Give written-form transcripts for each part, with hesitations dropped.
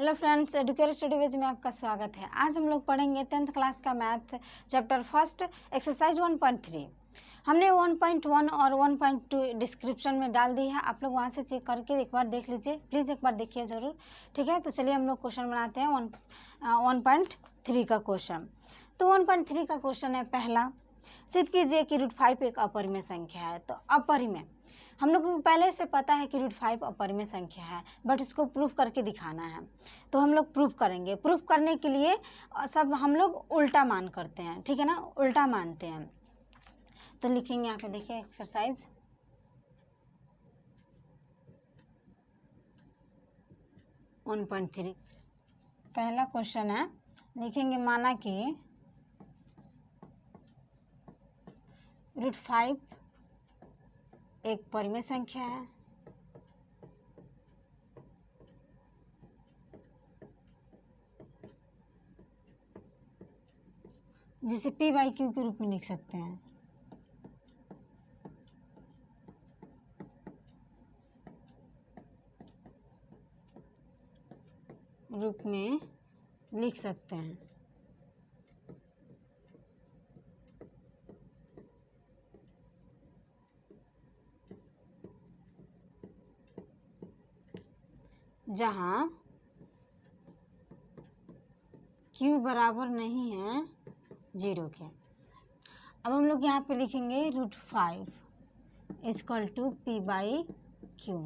Hello friends, Educare study wiz में आपका स्वागत है। आज हम लोग पढ़ेंगे 10th क्लास का मैथ चैप्टर फर्स्ट एक्सरसाइज 1.3। हमने 1.1 और 1.2 डिस्क्रिप्शन में डाल दी है, आप लोग वहाँ से चेक करके एक बार देख लीजिए, प्लीज़ एक बार देखिए ज़रूर। ठीक है, तो चलिए हम लोग क्वेश्चन बनाते हैं 1.3 का क्वेश्चन। तो 1.3 का क्वेश्चन है पहला, सिद्ध कीजिए कि √5 एक अपरिमेय संख्या है। तो अपरिमेय हम लोग को पहले से पता है कि √5 अपरिमेय संख्या है, बट इसको प्रूफ करके दिखाना है। तो हम लोग प्रूफ करेंगे। प्रूफ करने के लिए सब हम लोग उल्टा मान करते हैं, ठीक है ना, उल्टा मानते हैं। तो लिखेंगे यहाँ पे, देखिए एक्सरसाइज 1.3 पहला क्वेश्चन है। लिखेंगे माना कि √5 एक परिमेय संख्या है, जिसे p/q के रूप में लिख सकते हैं। रूप में लिख सकते हैं। जहाँ q बराबर नहीं है 0 के। अब हम लोग यहाँ पे लिखेंगे √5 = p/q।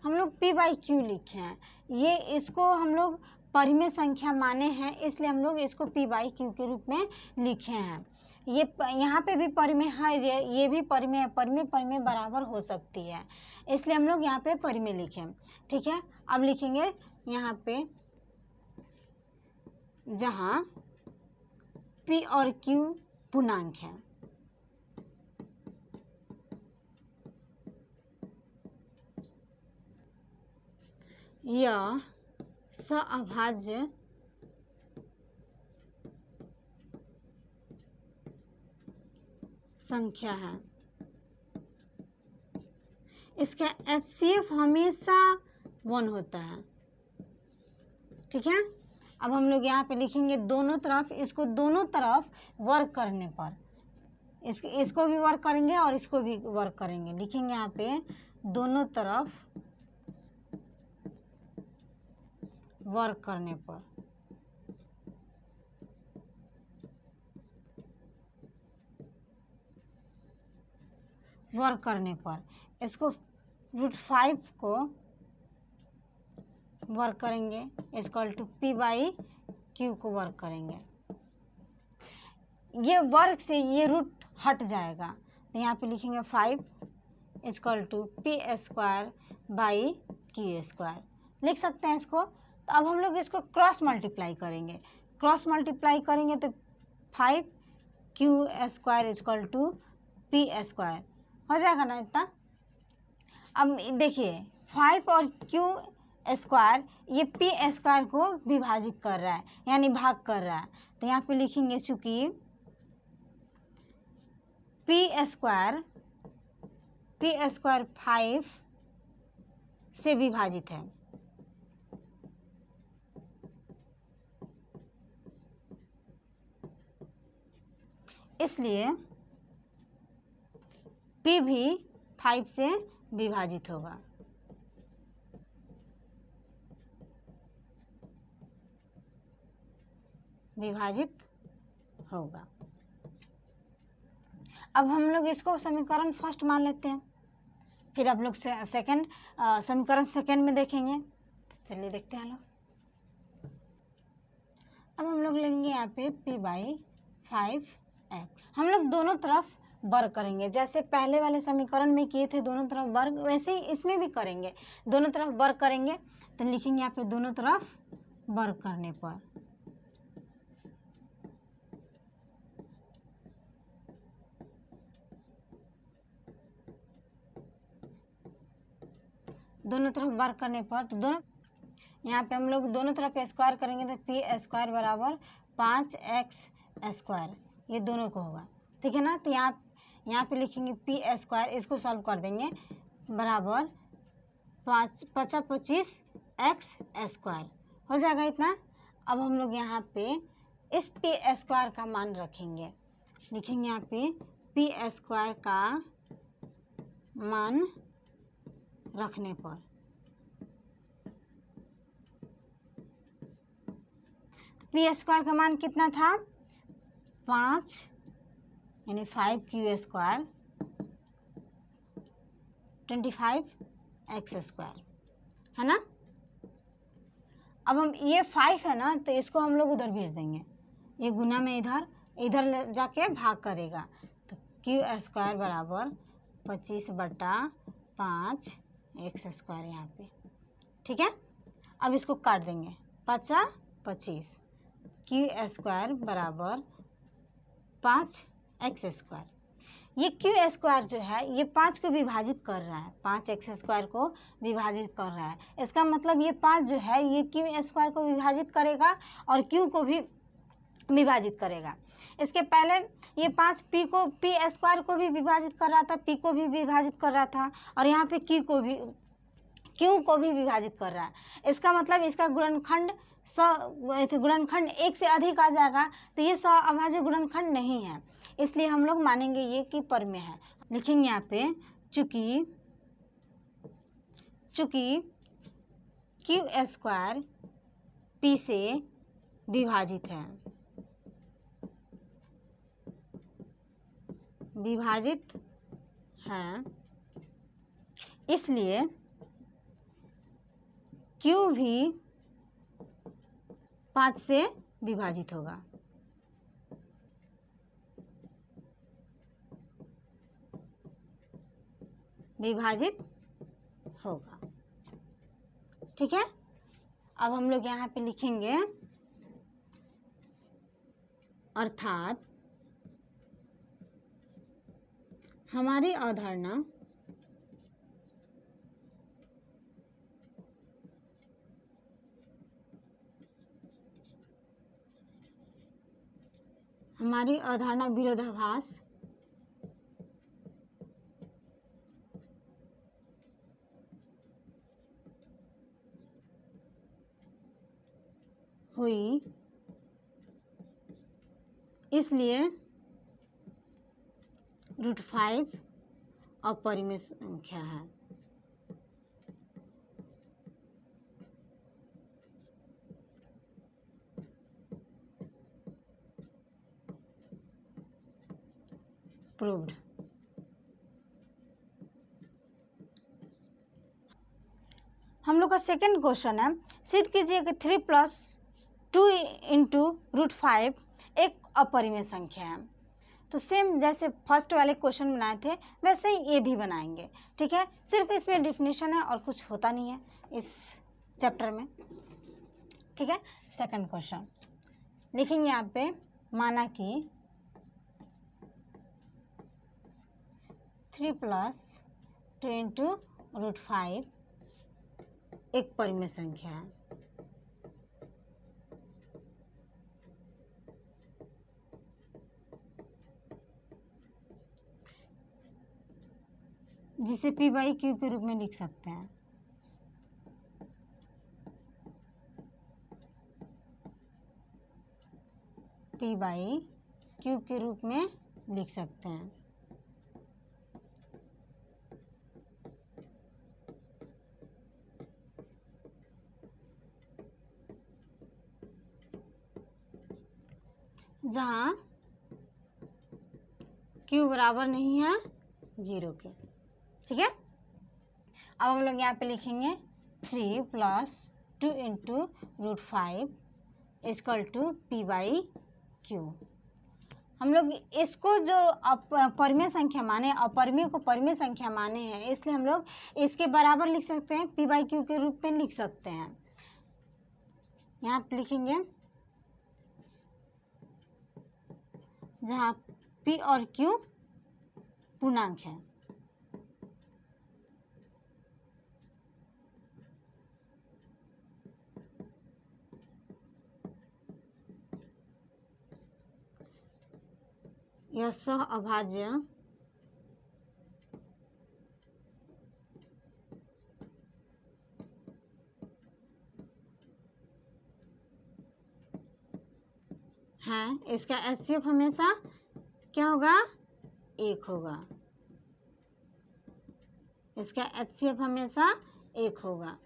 हम लोग p/q लिखे हैं, ये इसको हम लोग परिमेय संख्या माने हैं, इसलिए हम लोग इसको p/q के रूप में लिखे हैं। ये यहाँ पे भी परिमेय है, ये भी परिमेय है, परिमेय बराबर हो सकती है, इसलिए हम लोग यहाँ पे परिमेय लिखें। ठीक है, अब लिखेंगे यहाँ पे जहाँ p और q पूर्णांक है, यह सअभाज्य संख्या है। इसका HCF हमेशा 1 होता है। ठीक है, अब हम लोग यहाँ पे लिखेंगे दोनों तरफ, इसको दोनों तरफ वर्क करने पर, इसको भी वर्क करेंगे और इसको भी वर्क करेंगे। लिखेंगे यहाँ पे दोनों तरफ वर्क करने पर, इसको √5 को वर्क करेंगे, p/q को वर्क करेंगे। ये वर्क से ये रूट हट जाएगा, तो यहाँ पे लिखेंगे 5 = p²/q² लिख सकते हैं इसको। तो अब हम लोग इसको क्रॉस मल्टीप्लाई करेंगे, तो 5q² = p² हो जाएगा ना इतना। अब देखिए 5 और q² ये p² को विभाजित कर रहा है, यानी भाग कर रहा है। तो यहाँ पे लिखेंगे चूंकि p² 5 से विभाजित है, इसलिए p भी 5 से विभाजित होगा। अब हम लोग इसको समीकरण फर्स्ट मान लेते हैं, फिर आप लोग सेकंड समीकरण सेकंड में देखेंगे। चलिए देखते हैं लोग। अब हम लोग लेंगे यहाँ पे p/5x। हम लोग दोनों तरफ वर्ग करेंगे, जैसे पहले वाले समीकरण में किए थे दोनों तरफ वर्ग, वैसे ही इसमें भी करेंगे, दोनों तरफ वर्ग करेंगे। तो लिखेंगे यहाँ पे दोनों तरफ वर्ग करने पर, तो दोनों यहाँ पे हम लोग दोनों तरफ स्क्वायर करेंगे, तो p² = 5x², ये दोनों को होगा। ठीक है ना, तो यहाँ पे लिखेंगे p², इसको सॉल्व कर देंगे, बराबर 5 × 25 x² हो जाएगा इतना। अब हम लोग यहाँ पे इस पी स्क्वायर का मान रखेंगे, लिखेंगे यहाँ पे पी स्क्वायर का मान रखने पर पी स्क्वायर का मान कितना था 5 यानी 5q स्क्वायर 25x स्क्वायर है ना। अब हम ये 5 है ना तो इसको हम लोग उधर भेज देंगे, ये गुना में इधर जाके भाग करेगा तो q स्क्वायर बराबर 25/5x स्क्वायर यहाँ पे, ठीक है। अब इसको काट देंगे 5×25 q स्क्वायर बराबर 5x स्क्वायर। ये q स्क्वायर जो है ये 5 को विभाजित कर रहा है, 5x स्क्वायर को विभाजित कर रहा है। इसका मतलब ये 5 जो है ये q स्क्वायर को विभाजित करेगा और q को भी विभाजित करेगा। इसके पहले ये 5 p स्क्वायर को भी विभाजित कर रहा था, p को भी विभाजित कर रहा था और यहाँ पे q को भी विभाजित कर रहा है। इसका मतलब इसका गुणनखंड गुणनखंड 1 से अधिक आ जाएगा तो ये अभाज्य गुणनखंड नहीं है, इसलिए हम लोग मानेंगे ये कि परमेय है। लिखेंगे यहाँ पे चूंकि q स्क्वायर p से विभाजित है इसलिए q भी 5 से विभाजित होगा। ठीक है। अब हम लोग यहाँ पे लिखेंगे अर्थात हमारी अवधारणा विरोधाभास हुई, इसलिए √5 अपरिमेय संख्या है। प्रूव्ड। हम लोग का सेकंड क्वेश्चन है, सिद्ध कीजिए कि 3 + 2 × √5 एक अपरिमेय संख्या है। तो सेम जैसे फर्स्ट वाले क्वेश्चन बनाए थे वैसे ही ये भी बनाएंगे, ठीक है। सिर्फ इसमें डिफिनीशन है और कुछ होता नहीं है इस चैप्टर में, ठीक है। सेकंड क्वेश्चन लिखेंगे यहाँ पे, माना कि 3 + 2 × √5 एक परिमेय संख्या है। जिसे p/q के रूप में लिख सकते हैं। p/q के रूप में लिख सकते हैं। जहाँ q बराबर नहीं है 0 के, ठीक है। अब हम लोग यहाँ पे लिखेंगे 3 + 2 × √5 = p/q। हम लोग इसको जो परिमेय संख्या माने, अपरिमेय को परिमेय संख्या माने हैं, इसलिए हम लोग इसके बराबर लिख सकते हैं, p/q के रूप में लिख सकते हैं। यहाँ पे लिखेंगे जहाँ p और q पूर्णांक है। यह सह अभाज्य है, इसका HCF हमेशा क्या होगा, 1 होगा। इसका HCF हमेशा 1 होगा।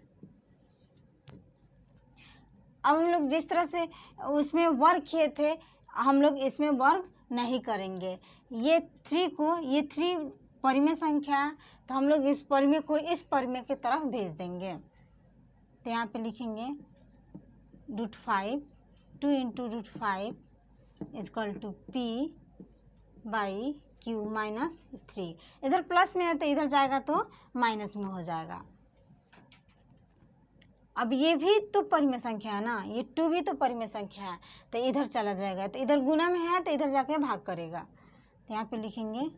अब हम लोग जिस तरह से उसमें वर्क किए थे, हम लोग इसमें वर्क नहीं करेंगे। ये 3 परिमेय संख्या है, तो हम लोग इस परिमेय को इस परिमेय की तरफ भेज देंगे। तो यहाँ पे लिखेंगे √5 2 × √5 = P/Q - 3। इधर प्लस में है तो इधर जाएगा तो माइनस में हो जाएगा। अब ये भी तो परिमेय संख्या है ना, ये 2 भी तो परिमेय संख्या है, तो इधर चला जाएगा। तो इधर गुना में है तो इधर जाके भाग करेगा। तो यहाँ पे लिखेंगे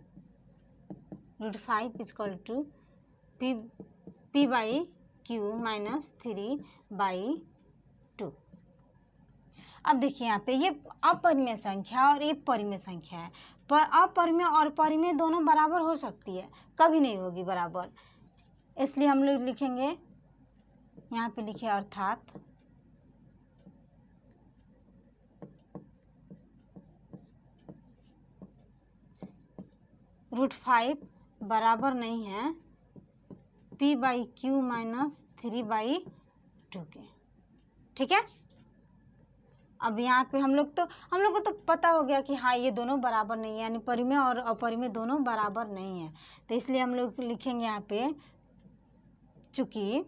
√5 = P/Q - 3/2। अब देखिए यहाँ पे ये अपरिमेय संख्या और ये परिमेय संख्या है। अपरिमेय और परिमेय दोनों बराबर हो सकती है, कभी नहीं होगी बराबर। इसलिए हम लोग लिखेंगे, यहाँ पे लिखे अर्थात √5 बराबर नहीं है P/Q - 3/2 के। ठीक है। अब यहाँ पे हम लोग को तो पता हो गया कि हाँ ये दोनों बराबर नहीं है, यानी परिमेय और अपरिमेय दोनों बराबर नहीं है। तो इसलिए हम लोग लिखेंगे यहाँ पे, चूंकि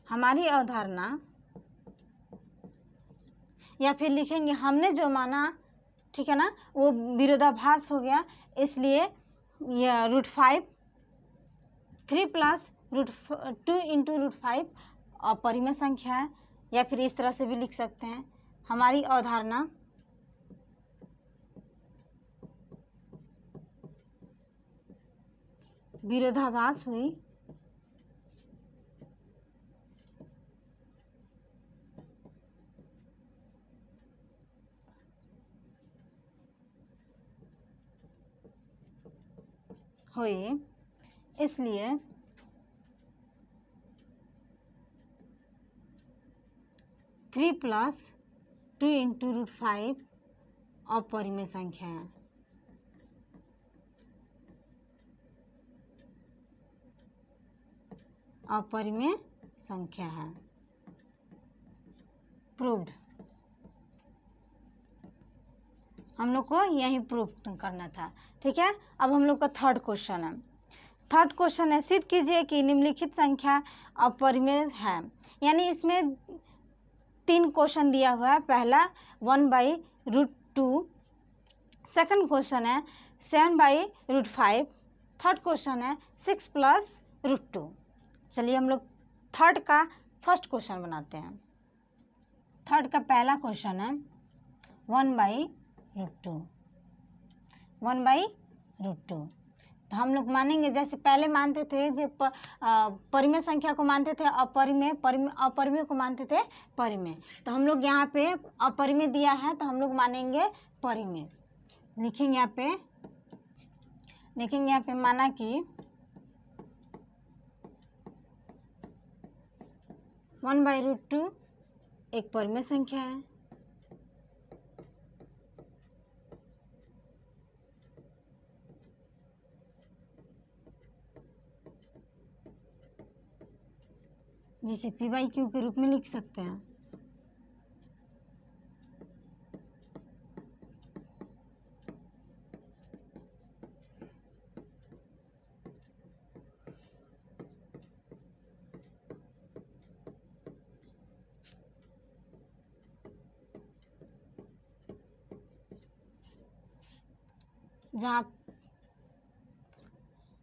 हमारी अवधारणा, या फिर लिखेंगे हमने जो माना, ठीक है ना, वो विरोधाभास हो गया। इसलिए यह √5 3 + √2 × √5 अपरिमेय संख्या है, या फिर इस तरह से भी लिख सकते हैं, हमारी अवधारणा विरोधाभास हुई। इसलिए थ्री + 2 × √5 अपरिमेय संख्या है। अपरिमेय संख्या है। प्रूव्ड। हम लोग को यही प्रूव करना था। ठीक है। अब हम लोग का थर्ड क्वेश्चन है। थर्ड क्वेश्चन है, सिद्ध कीजिए कि निम्नलिखित संख्या अपरिमेय है। यानी इसमें 3 क्वेश्चन दिया हुआ है। पहला 1/√2, सेकंड क्वेश्चन है 7/√5, थर्ड क्वेश्चन है 6 + √2। चलिए हम लोग थर्ड का फर्स्ट क्वेश्चन बनाते हैं। थर्ड का पहला क्वेश्चन है 1/√2। 1/√2 तो हम लोग मानेंगे, जैसे पहले मानते थे जो परिमेय संख्या को मानते थे अपरिमेय को मानते थे परिमेय। तो हम लोग यहाँ पे अपरिमेय दिया है तो हम लोग मानेंगे परिमेय। लिखेंगे यहाँ पे माना कि 1/√2 एक परिमेय संख्या है। जिसे P/Q के रूप में लिख सकते हैं।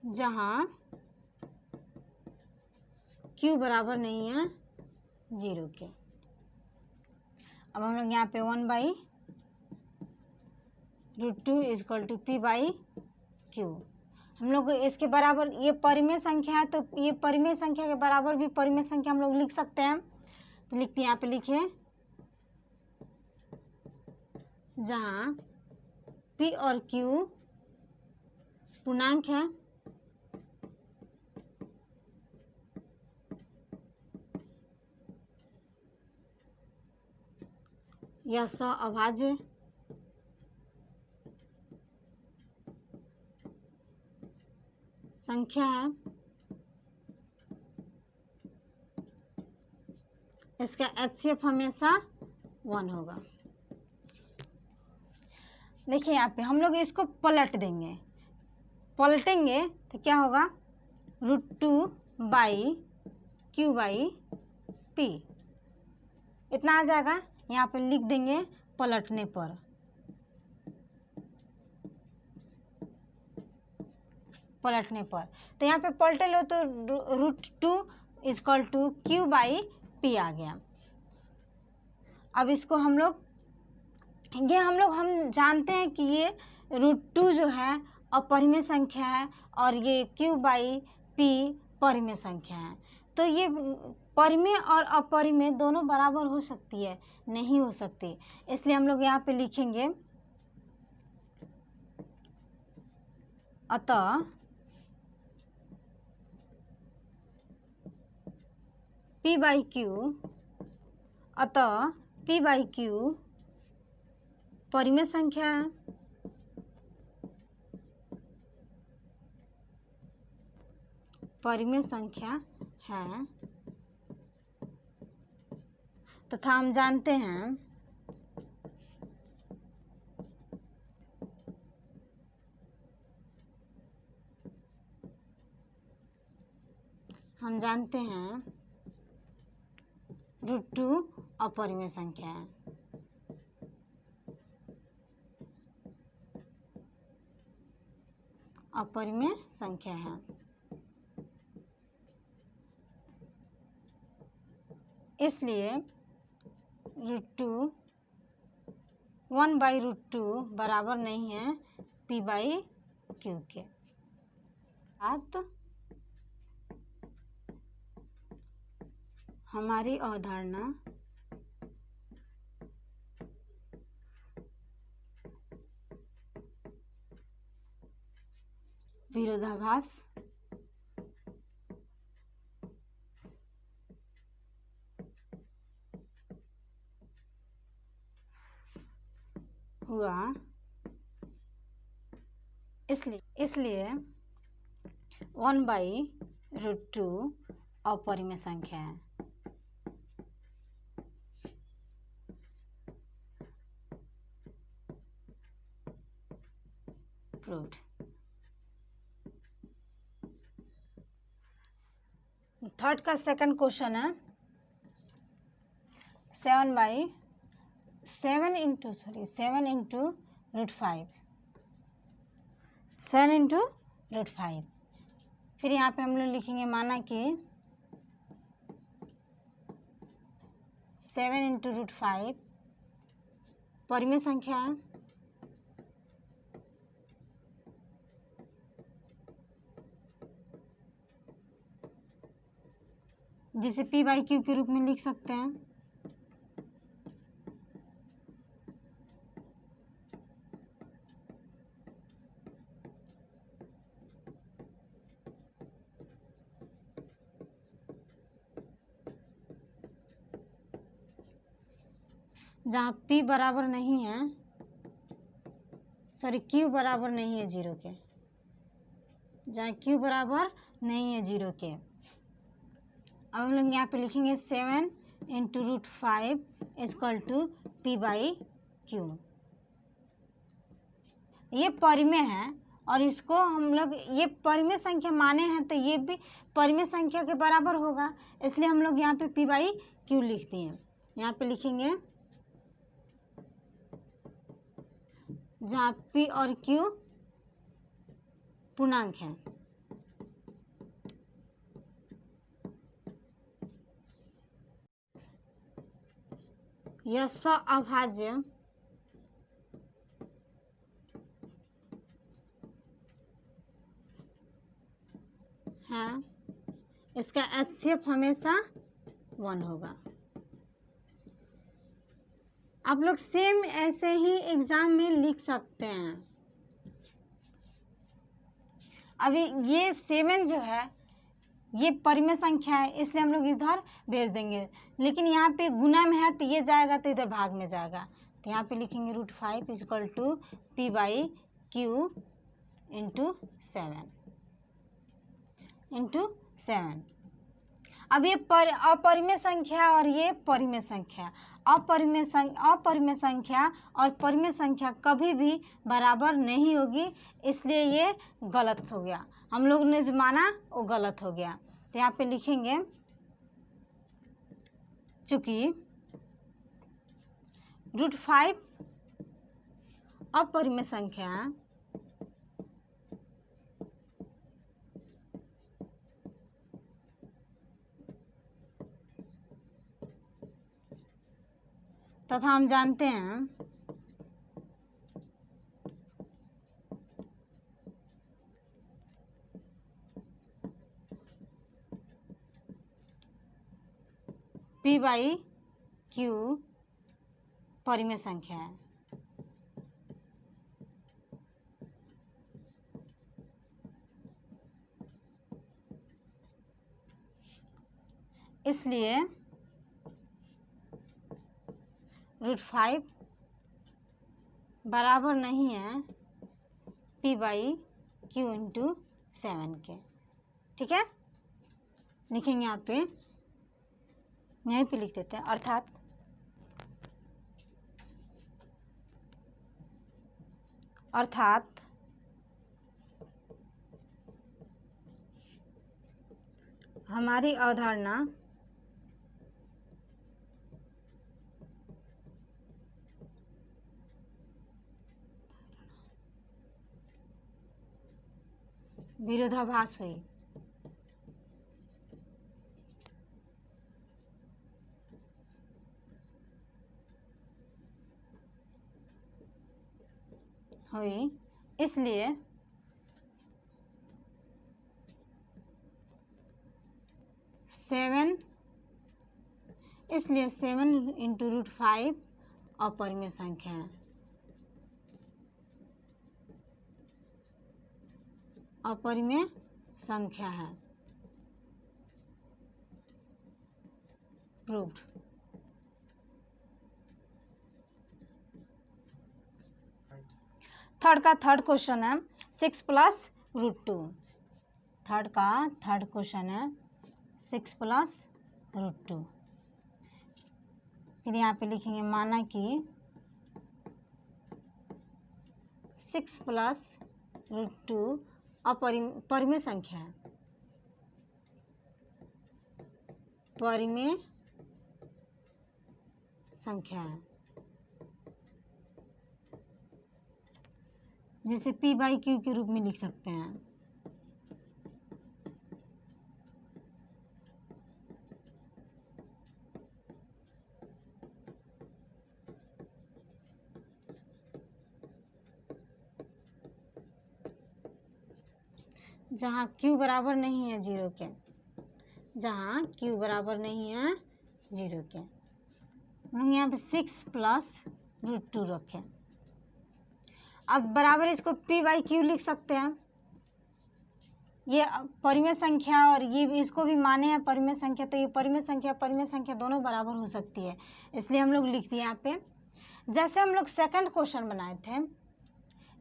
जहाँ Q बराबर नहीं है 0 के। अब हम लोग यहाँ पे 1/√2 = P/Q। हम लोग इसके बराबर, ये परिमेय संख्या है तो ये परिमेय संख्या के बराबर भी परिमेय संख्या हम लोग लिख सकते हैं। तो लिखते हैं, यहाँ पे लिखिए, जहाँ P और Q पूर्णांक है यह अभाज्य संख्या है। इसका HCF हमेशा 1 होगा। देखिए यहाँ पे हम लोग इसको पलट देंगे, पलटेंगे तो क्या होगा, √2/Q/P इतना आ जाएगा। यहाँ पे लिख देंगे पलटने पर, तो यहाँ पे पलटे लो तो √2 = Q/P आ गया। अब इसको हम जानते हैं कि ये √2 जो है अपरिमेय संख्या है और ये Q/P परिमेय संख्या है। तो ये परिमेय और अपरिमेय दोनों बराबर हो सकती है? नहीं हो सकती। इसलिए हम लोग यहाँ पे लिखेंगे अतः P/Q परिमेय संख्या है। तथा हम जानते हैं √2 अपरिमेय संख्या है। इसलिए 1/√2 बराबर नहीं है P/Q के। हमारी अवधारणा विरोधाभास हुआ। इसलिए 1/√2 अपरिमेय संख्या है। प्रूव्ड। थर्ड का सेकंड क्वेश्चन है 7 × √5 7 × √5। फिर यहाँ पे हम लोग लिखेंगे माना कि 7 × √5 परिमेय संख्या है। जिसे P/Q के रूप में लिख सकते हैं। जहाँ P बराबर नहीं है, Q बराबर नहीं है 0 के, जहाँ Q बराबर नहीं है 0 के। अब हम लोग यहाँ पे लिखेंगे 7 × √5 = P/Q। ये परिमेय है और इसको हम लोग ये परिमेय संख्या माने हैं तो ये भी परिमेय संख्या के बराबर होगा। इसलिए हम लोग यहाँ पे P/Q लिखते हैं। यहाँ पे लिखेंगे जहाँ P और Q पूर्णांक है। यह अभाज्य है। इसका HCF हमेशा 1 होगा। आप लोग सेम ऐसे ही एग्जाम में लिख सकते हैं। अभी ये 7 जो है ये परिमेय संख्या है इसलिए हम लोग इधर भेज देंगे, लेकिन यहाँ पे गुना में है तो ये जाएगा तो इधर भाग में जाएगा। तो यहाँ पे लिखेंगे √5 इक्वल टू p/q इंटू 7। अब ये अपरिमेय संख्या और ये परिमेय संख्या, अपरिमेय संख्या और परिमेय संख्या कभी भी बराबर नहीं होगी, इसलिए ये गलत हो गया। हम लोग ने जो माना वो गलत हो गया। तो यहाँ पे लिखेंगे चूंकि √5 अपरिमेय संख्या तथा हम जानते हैं p/q परिमेय संख्या है। इसलिए √5 बराबर नहीं है p/q इंटू 7 के। ठीक है, लिखेंगे यहाँ पे, यहीं पे लिख देते हैं, अर्थात हमारी अवधारणा विरोधाभास हुई। इसलिए सेवन इंटू √5 अपरिमेय संख्या है। अपरिमेय संख्या है, प्रूव्ड। थर्ड क्वेश्चन है 6 + √2। थर्ड क्वेश्चन है 6 + √2। फिर यहाँ पे लिखेंगे माना कि 6 + √2 परिमेय संख्या है। परिमेय संख्या है, जिसे p/q के रूप में लिख सकते हैं। जहाँ q बराबर नहीं है 0 के, जहाँ q बराबर नहीं है 0 के, हम यहाँ पे 6 + √2 रखें। अब बराबर इसको p/q लिख सकते हैं। ये परिमेय संख्या और ये इसको भी माने हैं परिमेय संख्या, तो ये परिमेय संख्या दोनों बराबर हो सकती है, इसलिए हम लोग लिख दिए यहाँ पे। जैसे हम लोग सेकंड क्वेश्चन बनाए थे,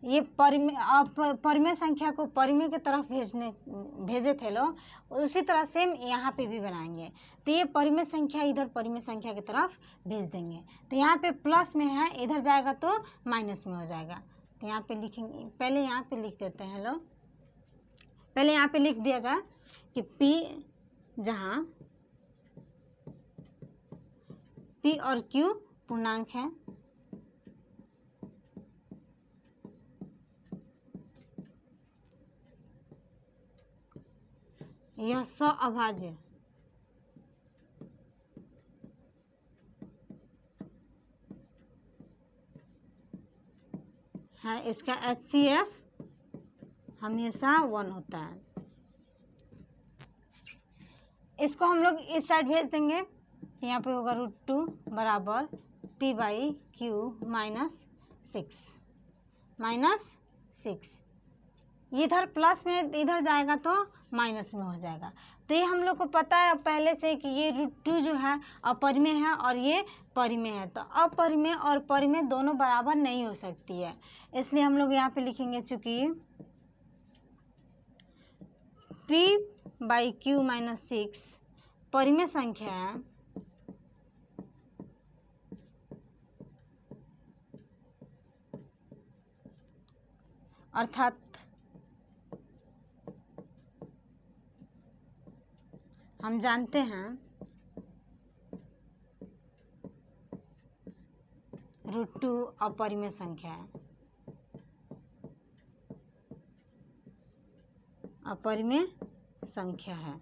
ये परिमेय संख्या को परिमेय की तरफ भेजे थे लोग, उसी तरह सेम यहाँ पे भी बनाएंगे। तो ये परिमेय संख्या इधर परिमेय संख्या की तरफ भेज देंगे। तो यहाँ पे प्लस में है, इधर जाएगा तो माइनस में हो जाएगा। तो यहाँ पे लिखेंगे, पहले यहाँ पे लिख देते हैं लोग, पहले यहाँ पे लिख दिया जाए कि p, जहाँ p और q पूर्णांक है, यह सअभाज्य है, इसका HCF हमेशा 1 होता है। इसको हम लोग इस साइड भेज देंगे, तो यहाँ पे होगा √2 बराबर p/q -6। इधर प्लस में इधर जाएगा तो माइनस में हो जाएगा। तो ये हम लोग को पता है पहले से कि ये √2 जो है अपरिमेय है और ये परिमेय है। तो अपरिमेय और परिमेय दोनों बराबर नहीं हो सकती है, इसलिए हम लोग यहाँ पे लिखेंगे चूँकि p/q - 6 परिमेय संख्या है, अर्थात हम जानते हैं √2 अपरिमेय संख्या है, अपरिमेय संख्या है।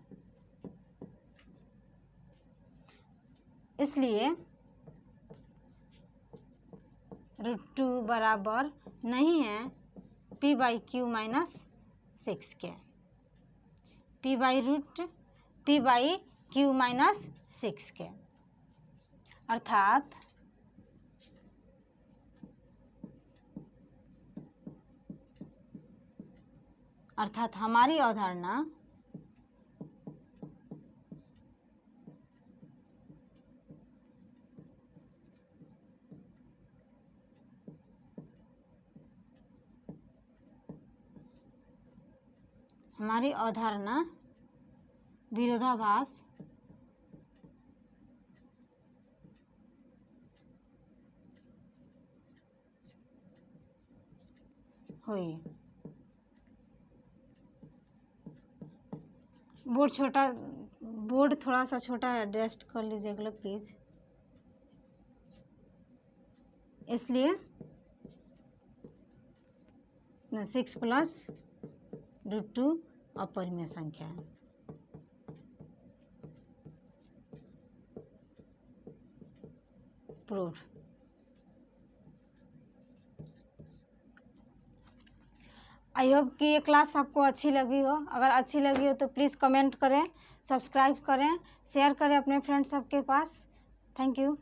इसलिए √2 बराबर नहीं है p/q - 6 के, p/q - 6 के। अर्थात हमारी अवधारणा विरोधाभास हुई। बोर्ड थोड़ा सा छोटा एडजस्ट कर लीजिएगा लोग प्लीज़। इसलिए 6 + √2 अपरिमेय संख्या है। प्रूफ। आई होप कि ये क्लास आपको अच्छी लगी हो। अगर अच्छी लगी हो तो प्लीज़ कमेंट करें, सब्सक्राइब करें, शेयर करें अपने फ्रेंड्स सबके पास। Thank you.